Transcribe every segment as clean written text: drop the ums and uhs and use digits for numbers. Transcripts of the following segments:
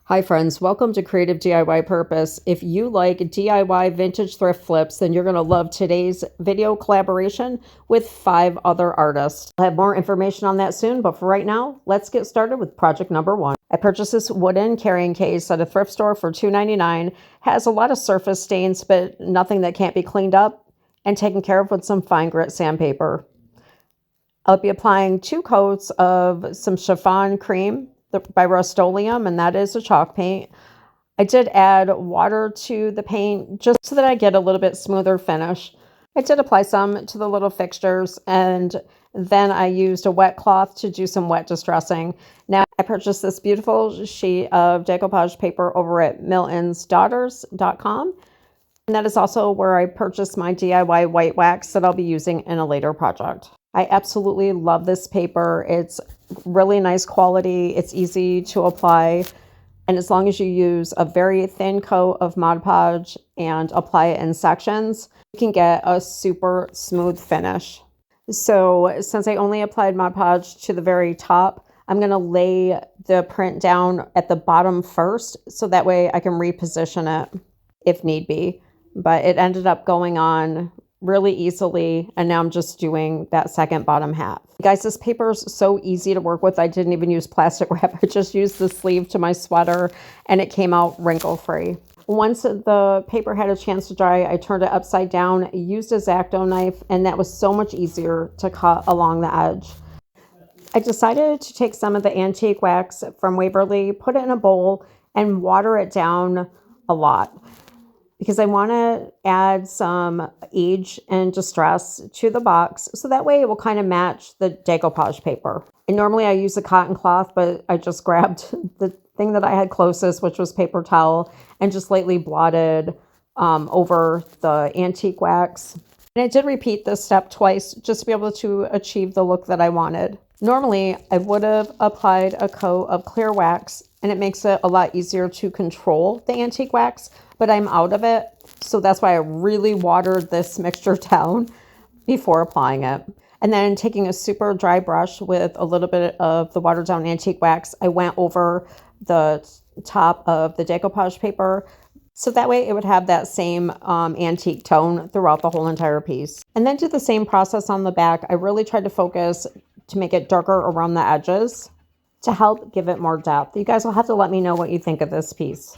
Hi friends, welcome to Creative DIY Purpose. If you like DIY vintage thrift flips, then you're going to love today's video collaboration with 5 other artists. I'll have more information on that soon, but for right now, let's get started with project number 1. I purchased this wooden carrying case at a thrift store for $2.99. Has a lot of surface stains, but nothing that can't be cleaned up and taken care of with some fine grit sandpaper. I'll be applying 2 coats of some chiffon cream by Rust-Oleum, and that is a chalk paint. I did add water to the paint just so that I get a little bit smoother finish. I did apply some to the little fixtures, and then I used a wet cloth to do some wet distressing. Now I purchased this beautiful sheet of decoupage paper over at miltonsdaughters.com, and that is also where I purchased my DIY white wax that I'll be using in a later project. I absolutely love this paper. It's really nice quality. It's easy to apply. And as long as you use a very thin coat of Mod Podge and apply it in sections, you can get a super smooth finish. So since I only applied Mod Podge to the very top, I'm going to lay the print down at the bottom first, so that way I can reposition it if need be. But it ended up going on really easily, and now I'm just doing that second bottom half. Guys, this paper is so easy to work with. I didn't even use plastic wrap. I just used the sleeve to my sweater, and it came out wrinkle-free. Once the paper had a chance to dry, I turned it upside down, used a X-Acto knife, and that was so much easier to cut along the edge. I decided to take some of the antique wax from Waverly, put it in a bowl, and water it down a lot, because I want to add some age and distress to the box, so that way it will kind of match the decoupage paper. And normally I use a cotton cloth, but I just grabbed the thing that I had closest, which was paper towel, and just lightly blotted over the antique wax. And I did repeat this step twice just to be able to achieve the look that I wanted. Normally, I would have applied a coat of clear wax, and it makes it a lot easier to control the antique wax, but I'm out of it. So that's why I really watered this mixture down before applying it. And then taking a super dry brush with a little bit of the watered down antique wax, I went over the top of the decoupage paper, so that way it would have that same antique tone throughout the whole entire piece. And then do the same process on the back. I really tried to focus to make it darker around the edges to help give it more depth. You guys will have to let me know what you think of this piece.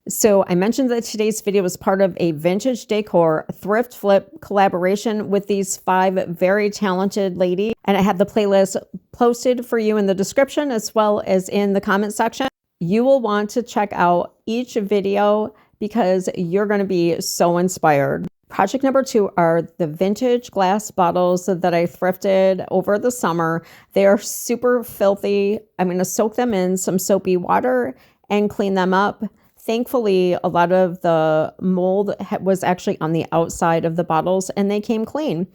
So I mentioned that today's video was part of a Vintage Decor thrift flip collaboration with these 5 very talented ladies. And I have the playlist posted for you in the description as well as in the comment section. You will want to check out each video because you're going to be so inspired. Project number 2 are the vintage glass bottles that I thrifted over the summer. They are super filthy. I'm going to soak them in some soapy water and clean them up. Thankfully, a lot of the mold was actually on the outside of the bottles and they came clean.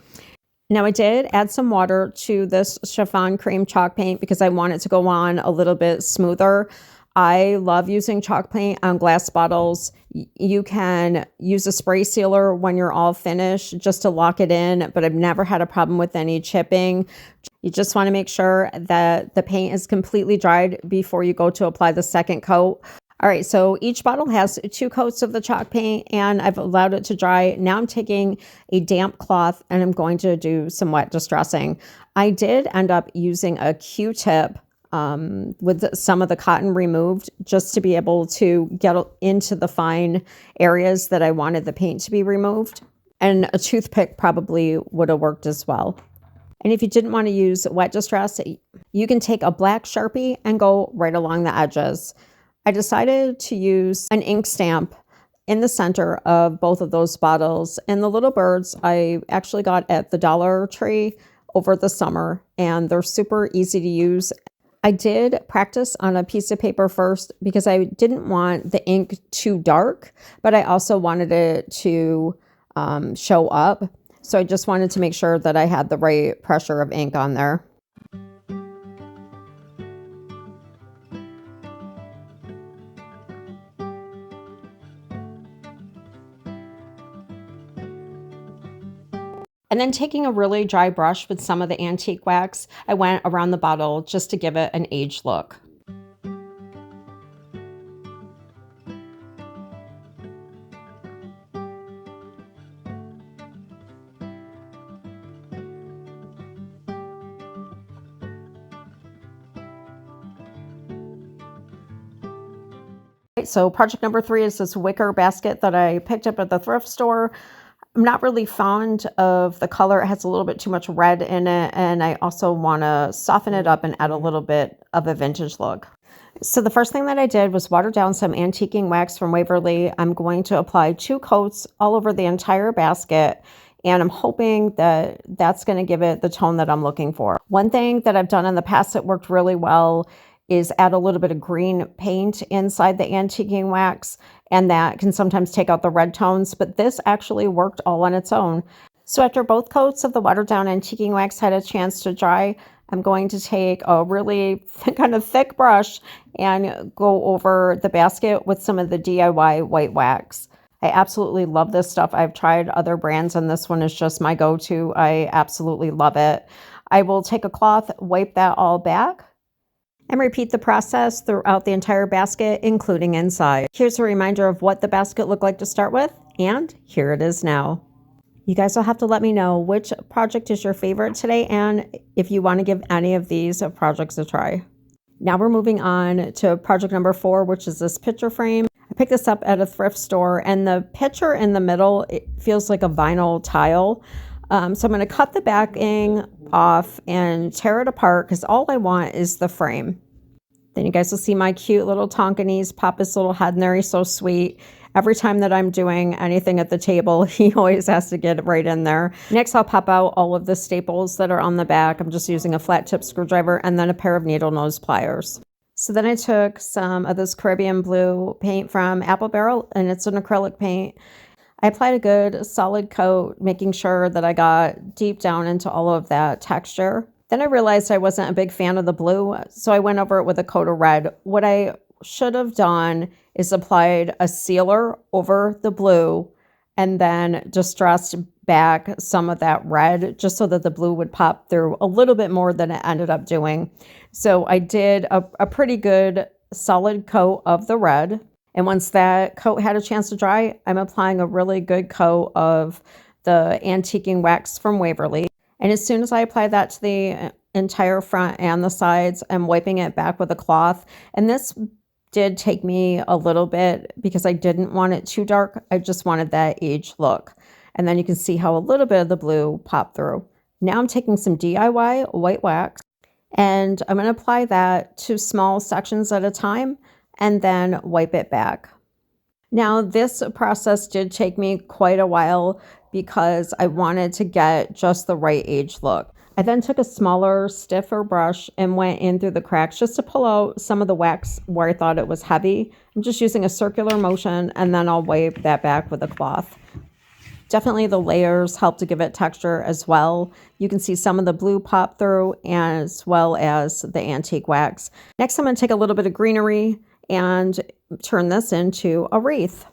Now I did add some water to this chiffon cream chalk paint because I want it to go on a little bit smoother. I love using chalk paint on glass bottles. You can use a spray sealer when you're all finished just to lock it in, but I've never had a problem with any chipping. You just want to make sure that the paint is completely dried before you go to apply the second coat. All right, so each bottle has 2 coats of the chalk paint and I've allowed it to dry. Now I'm taking a damp cloth and I'm going to do some wet distressing. I did end up using a Q-tip with some of the cotton removed just to be able to get into the fine areas that I wanted the paint to be removed. And a toothpick probably would have worked as well. And if you didn't want to use wet distress, you can take a black Sharpie and go right along the edges. I decided to use an ink stamp in the center of both of those bottles. And the little birds I actually got at the Dollar Tree over the summer, and they're super easy to use. I did practice on a piece of paper first because I didn't want the ink too dark, but I also wanted it to show up. So I just wanted to make sure that I had the right pressure of ink on there. And then taking a really dry brush with some of the antique wax, I went around the bottle just to give it an aged look. So project number 3 is this wicker basket that I picked up at the thrift store. I'm not really fond of the color. It has a little bit too much red in it, and I also want to soften it up and add a little bit of a vintage look. So the first thing that I did was water down some antiquing wax from Waverly. I'm going to apply 2 coats all over the entire basket, and I'm hoping that that's going to give it the tone that I'm looking for. One thing that I've done in the past that worked really well is add a little bit of green paint inside the antiquing wax, and that can sometimes take out the red tones, but this actually worked all on its own. So after both coats of the watered down antiquing wax had a chance to dry, I'm going to take a really kind of thick brush and go over the basket with some of the DIY white wax. I absolutely love this stuff. I've tried other brands and this one is just my go-to. I absolutely love it. I will take a cloth, wipe that all back, and repeat the process throughout the entire basket, including inside. Here's a reminder of what the basket looked like to start with, and here it is now. You guys will have to let me know which project is your favorite today and if you want to give any of these projects a try. Now we're moving on to project number 4, which is this picture frame. I picked this up at a thrift store, and the picture in the middle, it feels like a vinyl tile. So I'm going to cut the backing off and tear it apart because all I want is the frame. Then you guys will see my cute little Tonkinese pop his little head in there. He's so sweet. Every time that I'm doing anything at the table, he always has to get right in there. Next, I'll pop out all of the staples that are on the back. I'm just using a flat tip screwdriver and then a pair of needle nose pliers. So then I took some of this Caribbean blue paint from Apple Barrel, and it's an acrylic paint. I applied a good solid coat, making sure that I got deep down into all of that texture. Then I realized I wasn't a big fan of the blue, so I went over it with a coat of red. What I should have done is applied a sealer over the blue and then distressed back some of that red just so that the blue would pop through a little bit more than it ended up doing. So I did a pretty good solid coat of the red. And once that coat had a chance to dry, I'm applying a really good coat of the antiquing wax from Waverly. And as soon as I apply that to the entire front and the sides, I'm wiping it back with a cloth. And this did take me a little bit because I didn't want it too dark. I just wanted that aged look. And then you can see how a little bit of the blue popped through. Now I'm taking some DIY white wax and I'm going to apply that to small sections at a time and then wipe it back. Now this process did take me quite a while because I wanted to get just the right age look. I then took a smaller, stiffer brush and went in through the cracks just to pull out some of the wax where I thought it was heavy. I'm just using a circular motion and then I'll wipe that back with a cloth. Definitely the layers help to give it texture as well. You can see some of the blue pop through as well as the antique wax. Next, I'm going to take a little bit of greenery and turn this into a wreath.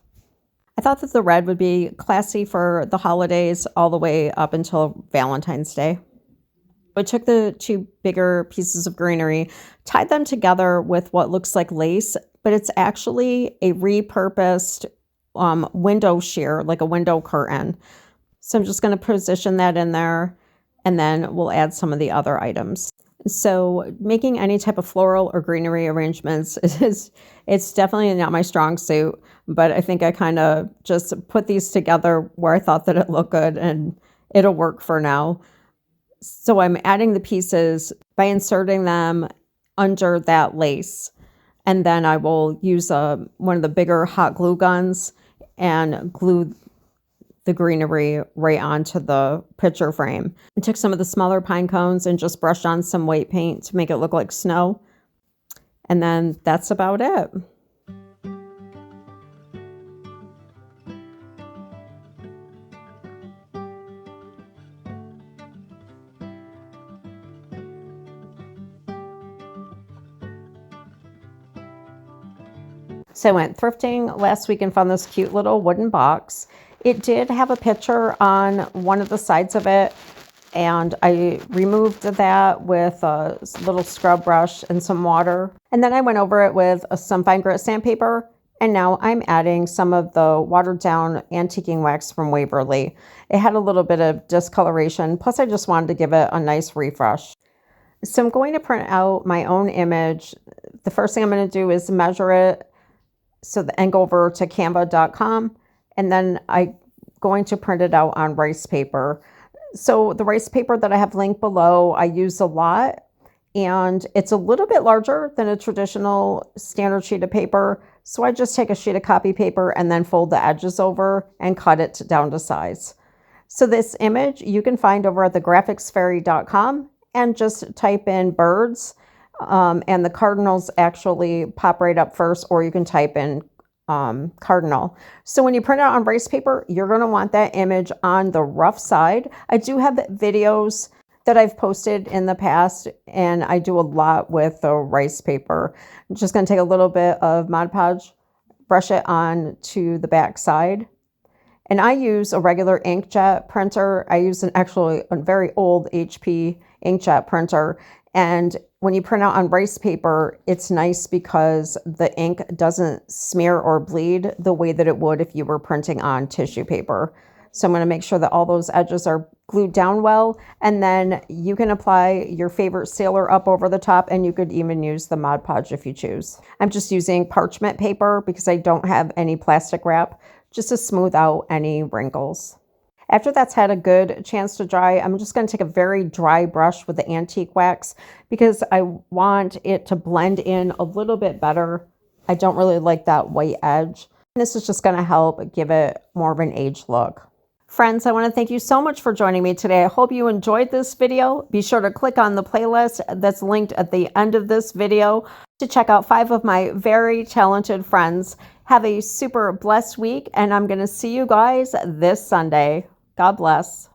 I thought that the red would be classy for the holidays all the way up until Valentine's Day. I took the 2 bigger pieces of greenery, tied them together with what looks like lace, but it's actually a repurposed window sheer, like a window curtain. So I'm just going to position that in there, and then we'll add some of the other items. So making any type of floral or greenery arrangements it's definitely not my strong suit, but I think I kind of just put these together where I thought that it looked good and it'll work for now. So I'm adding the pieces by inserting them under that lace, and then I will use one of the bigger hot glue guns and glue the greenery right onto the picture frame. I took some of the smaller pine cones and just brushed on some white paint to make it look like snow. And then that's about it. So I went thrifting last week and found this cute little wooden box. It did have a picture on one of the sides of it, and I removed that with a little scrub brush and some water. And then I went over it with some fine grit sandpaper, and now I'm adding some of the watered down antiquing wax from Waverly. It had a little bit of discoloration, plus I just wanted to give it a nice refresh. So I'm going to print out my own image. The first thing I'm going to do is measure it and go over to canva.com, and then I'm going to print it out on rice paper. So the rice paper that I have linked below, I use a lot, and it's a little bit larger than a traditional standard sheet of paper. So I just take a sheet of copy paper and then fold the edges over and cut it down to size. So this image you can find over at thegraphicsfairy.com, and just type in birds, and the cardinals actually pop right up first, or you can type in cardinal. So when you print it out on rice paper, you're going to want that image on the rough side. I do have videos that I've posted in the past, and I do a lot with the rice paper. I'm just going to take a little bit of Mod Podge, brush it on to the back side. And I use a regular inkjet printer. I use actually a very old HP inkjet printer. And when you print out on rice paper, it's nice because the ink doesn't smear or bleed the way that it would if you were printing on tissue paper. So I'm going to make sure that all those edges are glued down well, and then you can apply your favorite sealer up over the top, and you could even use the Mod Podge if you choose. I'm just using parchment paper because I don't have any plastic wrap, just to smooth out any wrinkles. After that's had a good chance to dry, I'm just going to take a very dry brush with the antique wax because I want it to blend in a little bit better. I don't really like that white edge. And this is just going to help give it more of an aged look. Friends, I want to thank you so much for joining me today. I hope you enjoyed this video. Be sure to click on the playlist that's linked at the end of this video to check out 5 of my very talented friends. Have a super blessed week, and I'm going to see you guys this Sunday. God bless.